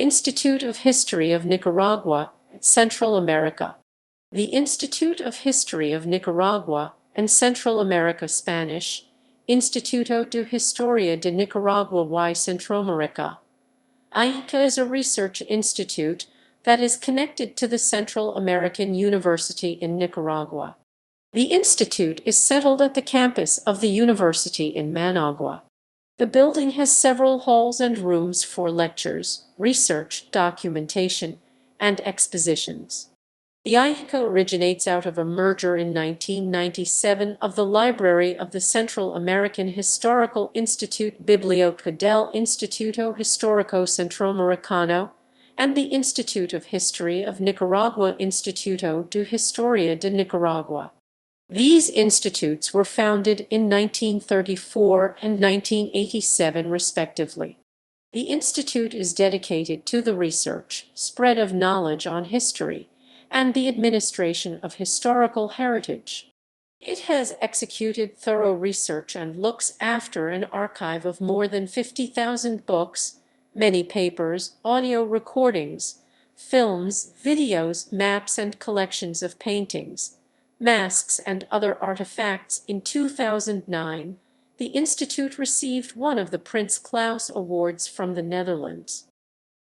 Institute of History of Nicaragua, Central America. The Institute of History of Nicaragua and Central America Spanish, Instituto de Historia de Nicaragua y Centroamérica. IHNCA is a research institute that is connected to the Central American University in Nicaragua. The institute is settled at the campus of the university in Managua. The building has several halls and rooms for lectures, research, documentation, and expositions. The IHNCA originates out of a merger in 1997 of the Library of the Central American Historical Institute Biblioteca del Instituto Histórico Centroamericano and the Institute of History of Nicaragua Instituto de Historia de Nicaragua. These institutes were founded in 1934 and 1987 respectively. The institute is dedicated to the research, spread of knowledge on history, and the administration of historical heritage. It has executed thorough research and looks after an archive of more than 50,000 books, many papers, audio recordings, films, videos, maps, and collections of paintings, masks, and other artifacts. In 2009, the institute received one of the Prince Claus Awards from the Netherlands.